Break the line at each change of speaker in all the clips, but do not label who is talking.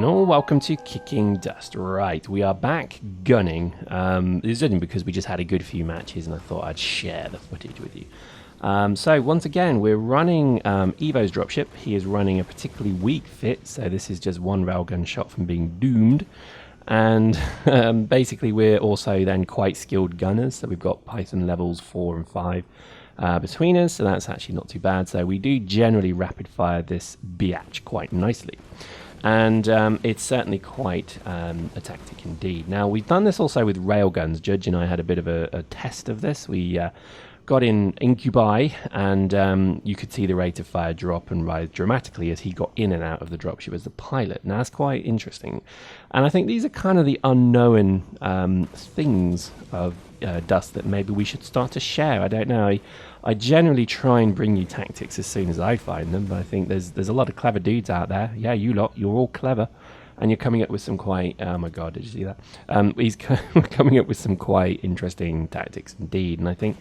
channel. Welcome to Kicking Dust. Right, we are back gunning. This is only because we just had a good few matches and I thought I'd share the footage with you. So once again, we're running Evo's dropship. He is running a particularly weak fit, so this is just one railgun shot from being doomed. And basically we're also then quite skilled gunners, so we've got Python levels 4 and 5 between us, so that's actually not too bad. So we do generally rapid fire this biatch quite nicely. And it's certainly quite a tactic indeed. Now, we've done this also with railguns. Judge and I had a bit of a test of this. We got in incubi, and you could see the rate of fire drop and rise dramatically as he got in and out of the dropship as the pilot. Now, that's quite interesting. And I think these are kind of the unknown things of Dust that maybe we should start to share. I don't know. I generally try and bring you tactics as soon as I find them, but I think there's a lot of clever dudes out there. Yeah, you lot, you're all clever, and you're coming up with some quite, oh my god, did you see that? He's coming up with some quite interesting tactics indeed, and I think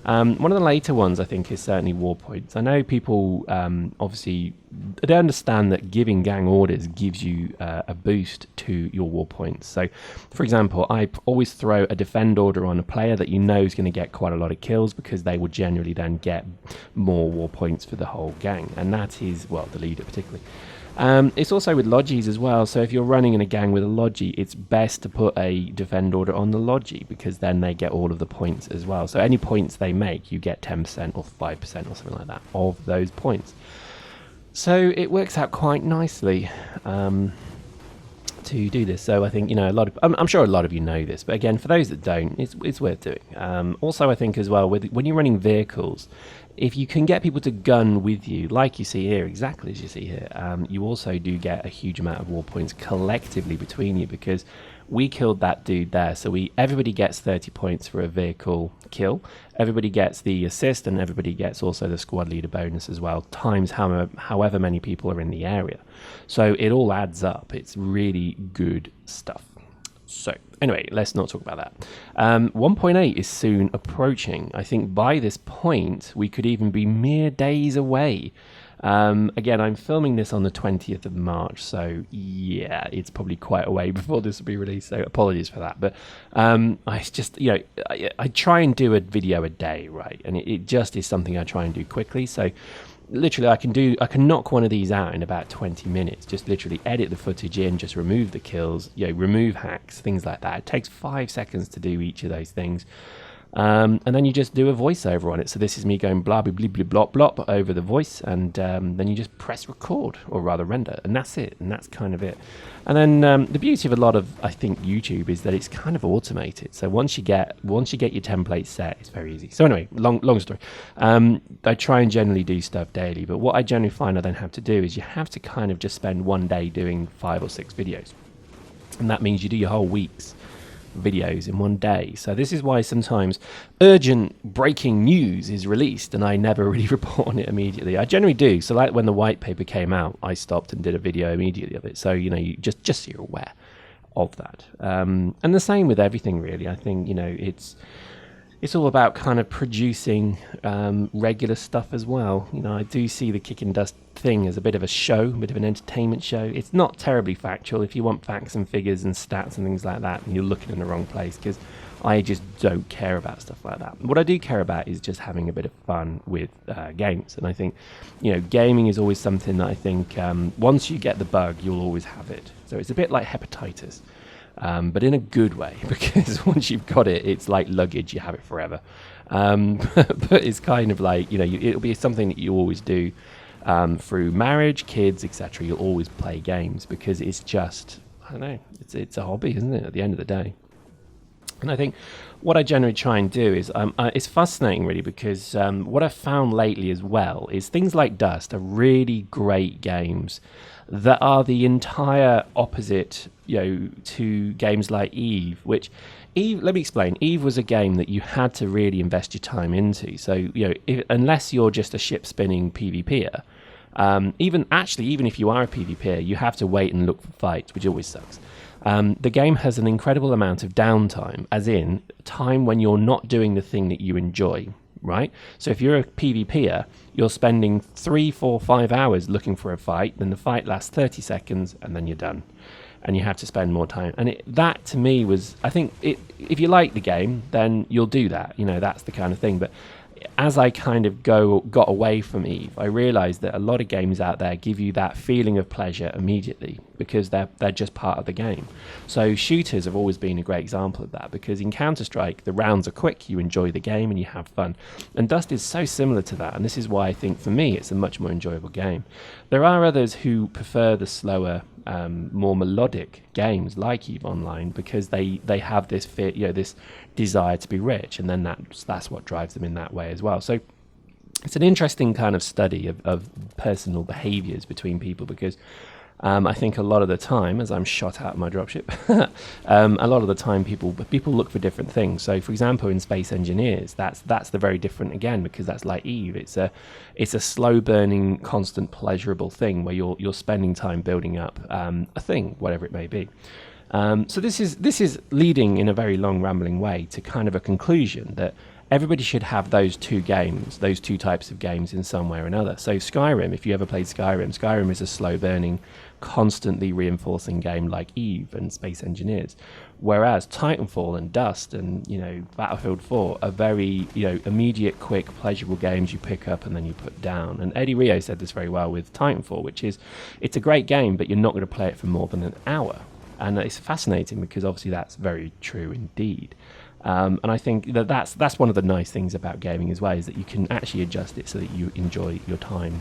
one of the later ones I think is certainly war points. I know people obviously they understand that giving gang orders gives you a boost to your war points. So, for example, I always throw a defend order on a player that you know is going to get quite a lot of kills because they will generally then get more war points for the whole gang, and that is, well, the leader particularly. It's also with lodgies as well, so if you're running in a gang with a lodgie, it's best to put a defend order on the lodgie because then they get all of the points as well. So any points they make, you get 10% or 5% or something like that of those points. So it works out quite nicely to do this. So I think, you know, I'm sure a lot of you know this, but again, for those that don't, it's worth doing. Also, I think as well, when you're running vehicles, if you can get people to gun with you, like you see here, exactly as you see here, you also do get a huge amount of war points collectively between you because we killed that dude there. So everybody gets 30 points for a vehicle kill. Everybody gets the assist, and everybody gets also the squad leader bonus as well, times however many people are in the area. So it all adds up. It's really good stuff. So anyway, let's not talk about that. 1.8 is soon approaching. I think by this point, we could even be mere days away. Again, I'm filming this on the 20th of March, so yeah, it's probably quite a way before this will be released, so apologies for that. But I just, you know, I try and do a video a day, right? And it just is something I try and do quickly. So literally I can knock one of these out in about 20 minutes. Just literally edit the footage in, just remove the kills, you know, remove hacks, things like that. It takes 5 seconds to do each of those things. And then you just do a voiceover on it. So this is me going blah blah blah blah blah blah over the voice, and then you just press record, or rather render, and that's it. And that's kind of it. And then the beauty of a lot of, I think, YouTube is that it's kind of automated. So once you get your template set, it's very easy. So anyway, long story. I try and generally do stuff daily, but what I generally find I then have to do is you have to kind of just spend one day doing 5 or 6 videos, and that means you do your whole week's videos in one day. So this is why sometimes urgent breaking news is released and I never really report on it immediately. I generally do. So like when the white paper came out, I stopped and did a video immediately of it. So, you know, you just so you're aware of that. And the same with everything really. I think, you know, it's all about kind of producing regular stuff as well. You know, I do see the Kick and Dust thing as a bit of a show, a bit of an entertainment show. It's not terribly factual. If you want facts and figures and stats and things like that, you're looking in the wrong place, because I just don't care about stuff like that. What I do care about is just having a bit of fun with games. And I think, you know, gaming is always something that I think once you get the bug, you'll always have it. So it's a bit like hepatitis. But in a good way, because once you've got it, it's like luggage, you have it forever. But it's kind of like, you know, it'll be something that you always do through marriage, kids, etc. You'll always play games because it's just, I don't know, it's a hobby, isn't it, at the end of the day? And I think what I generally try and do is, it's fascinating really, because what I've found lately as well is things like Dust are really great games that are the entire opposite, you know, to games like Eve, which let me explain. Eve was a game that you had to really invest your time into. So, you know, unless you're just a ship spinning PvPer, even if you are a PvPer, you have to wait and look for fights, which always sucks. The game has an incredible amount of downtime, as in time when you're not doing the thing that you enjoy. right? So if you're a PvPer, you're spending 3, 4, 5 hours looking for a fight, then the fight lasts 30 seconds, and then you're done. And you have to spend more time. And that, to me, was... I think if you like the game, then you'll do that. You know, that's the kind of thing. But as I kind of got away from Eve, I realized that a lot of games out there give you that feeling of pleasure immediately because they're just part of the game. So shooters have always been a great example of that, because in Counter-Strike the rounds are quick, you enjoy the game and you have fun, and Dust is so similar to that, and this is why I think for me it's a much more enjoyable game. There are others who prefer the slower, more melodic games like EVE Online, because they have this fear, this desire to be rich, and then that's what drives them in that way as well. So it's an interesting kind of study of personal behaviors between people, because I think a lot of the time, as I'm shot out of my dropship, a lot of the time people look for different things. So, for example, in Space Engineers, that's the very different again, because that's like Eve. It's a slow burning, constant, pleasurable thing where you're spending time building up a thing, whatever it may be. So this is leading in a very long, rambling way to kind of a conclusion that everybody should have those two types of games in some way or another. So Skyrim, if you ever played Skyrim is a slow burning, constantly reinforcing game like Eve and Space Engineers, whereas Titanfall and Dust and Battlefield 4 are very immediate, quick, pleasurable games you pick up and then you put down. And Eddie Rio said this very well with Titanfall, which is it's a great game, but you're not going to play it for more than an hour. And it's fascinating because obviously that's very true indeed. And I think that's one of the nice things about gaming as well, is that you can actually adjust it so that you enjoy your time,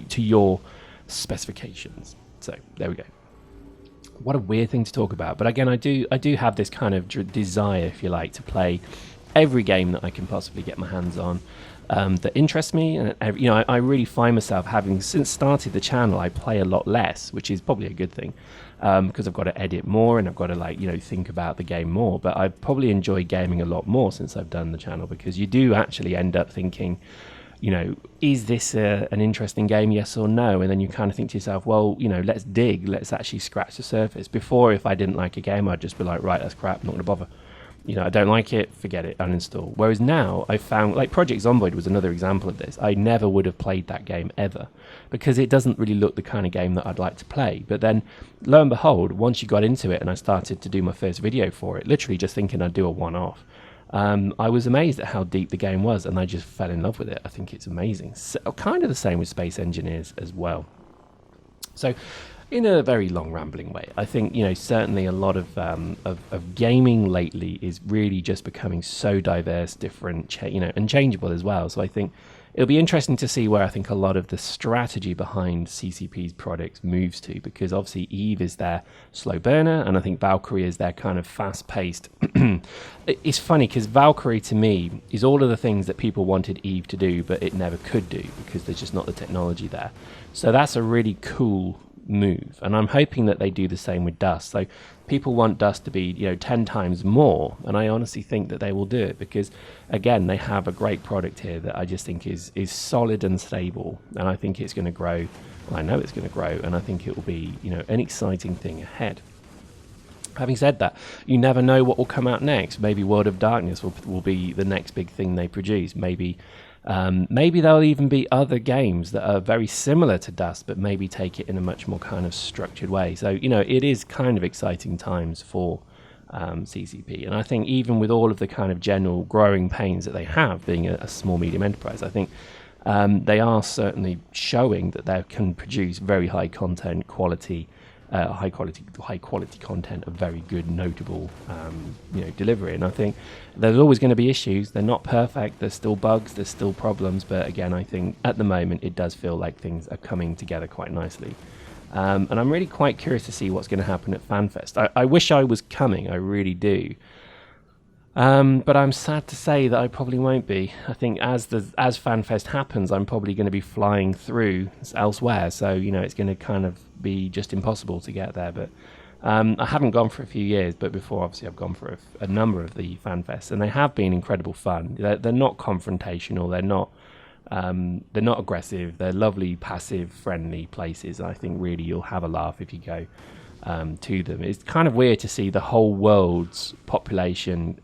to your specifications. So there we go. What a weird thing to talk about, but again, I do have this kind of desire, if you like, to play every game that I can possibly get my hands on, that interests me. And I really find myself having, since started the channel, I play a lot less, which is probably a good thing, because I've got to edit more and I've got to think about the game more. But I probably enjoy gaming a lot more since I've done the channel, because you do actually end up thinking, is this an interesting game, yes or no? And then you kind of think to yourself, well, let's dig, let's actually scratch the surface. Before, if I didn't like a game, I'd just be like, right, that's crap, I'm not going to bother. I don't like it, forget it, uninstall. Whereas now I found, like Project Zomboid was another example of this. I never would have played that game ever, because it doesn't really look the kind of game that I'd like to play. But then, lo and behold, once you got into it and I started to do my first video for it, literally just thinking I'd do a one-off, I was amazed at how deep the game was, and I just fell in love with it. I think it's amazing. So, kind of the same with Space Engineers as well. So, in a very long, rambling way, I think certainly a lot of gaming lately is really just becoming so diverse, different, and changeable as well. So I think it'll be interesting to see where I think a lot of the strategy behind CCP's products moves to, because obviously Eve is their slow burner, and I think Valkyrie is their kind of fast-paced. It's funny because Valkyrie to me is all of the things that people wanted Eve to do, but it never could do because there's just not the technology there. So that's a really cool move, and I'm hoping that they do the same with Dust. So people want Dust to be 10 times more, and I honestly think that they will do it, because again, they have a great product here that I just think is solid and stable, and I think it's going to grow. I know it's going to grow, and I think it will be an exciting thing ahead. Having said that, you never know what will come out next. Maybe World of Darkness will be the next big thing they produce. Maybe there'll even be other games that are very similar to Dust, but maybe take it in a much more kind of structured way. So, it is kind of exciting times for CCP. And I think even with all of the kind of general growing pains that they have, being a small, medium enterprise, I think they are certainly showing that they can produce very high content quality, high quality content of very good, notable delivery. And I think there's always going to be issues. They're not perfect, there's still bugs, there's still problems, but again, I think at the moment it does feel like things are coming together quite nicely. And I'm really quite curious to see what's going to happen at FanFest. I wish I was coming, I really do. But I'm sad to say that I probably won't be. I think as FanFest happens, I'm probably going to be flying through elsewhere, so it's going to kind of be just impossible to get there. But I haven't gone for a few years, but before, obviously, I've gone for a number of the FanFests, and they have been incredible fun. They're not confrontational, they're not aggressive, they're lovely, passive, friendly places. I think really you'll have a laugh if you go to them. It's kind of weird to see the whole world's population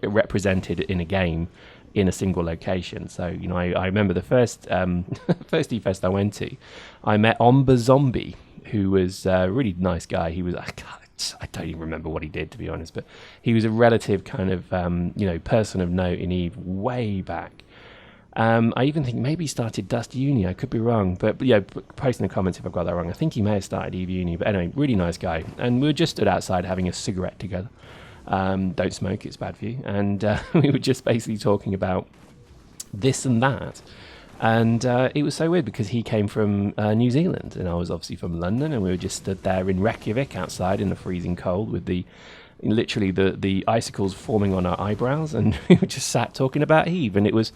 represented in a game in a single location. So, you know, I remember the first first E-Fest I went to, I met Omba Zombie, who was a really nice guy. He was, I don't even remember what he did, to be honest, but he was a relative kind of, you know, person of note in EVE way back. I even think maybe he started Dust Uni. I could be wrong, but yeah, post in the comments if I've got that wrong. I think he may have started EVE Uni, but anyway, really nice guy. And we were just stood outside having a cigarette together. Don't smoke, it's bad for you. And we were just basically talking about this and that. And it was so weird because he came from New Zealand and I was obviously from London, and we were just stood there in Reykjavik outside in the freezing cold with literally the icicles forming on our eyebrows, and we were just sat talking about EVE, and it was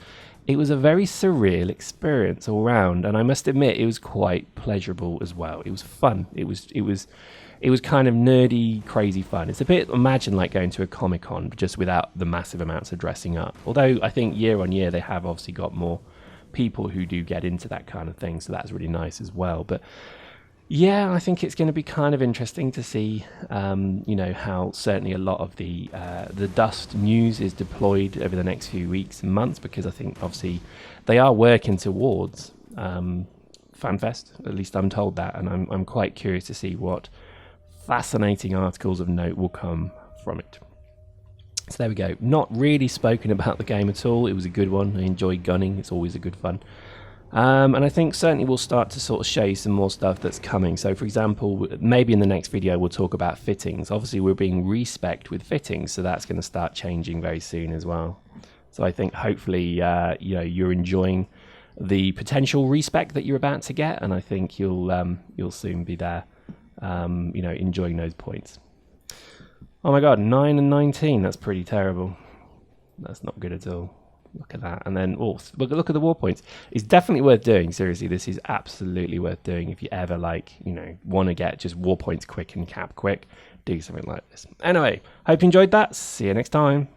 a very surreal experience all round, and I must admit it was quite pleasurable as well. It was fun. It was kind of nerdy, crazy fun. It's a bit, imagine like going to a Comic-Con just without the massive amounts of dressing up. Although I think year on year they have obviously got more people who do get into that kind of thing, so that's really nice as well. But yeah, I think it's going to be kind of interesting to see, you know, how certainly a lot of the Dust news is deployed over the next few weeks and months, because I think obviously they are working towards FanFest. At least I'm told that, and I'm quite curious to see what fascinating articles of note will come from it. So there we go. Not really spoken about the game at all. It was a good one. I enjoy gunning. It's always a good fun. And I think certainly we'll start to sort of show you some more stuff that's coming. So for example, maybe in the next video we'll talk about fittings. Obviously we're being respec'd with fittings, so that's going to start changing very soon as well. So I think hopefully you know, you're enjoying the potential respec that you're about to get, and I think you'll soon be there, you know, enjoying those points. Oh my god, 9 and 19, that's pretty terrible. That's not good at all. Look at that. And then, oh, look at the war points. It's definitely worth doing. Seriously, this is absolutely worth doing if you ever, like, you know, want to get just war points quick and cap quick. Do something like this. Anyway, hope you enjoyed that. See you next time.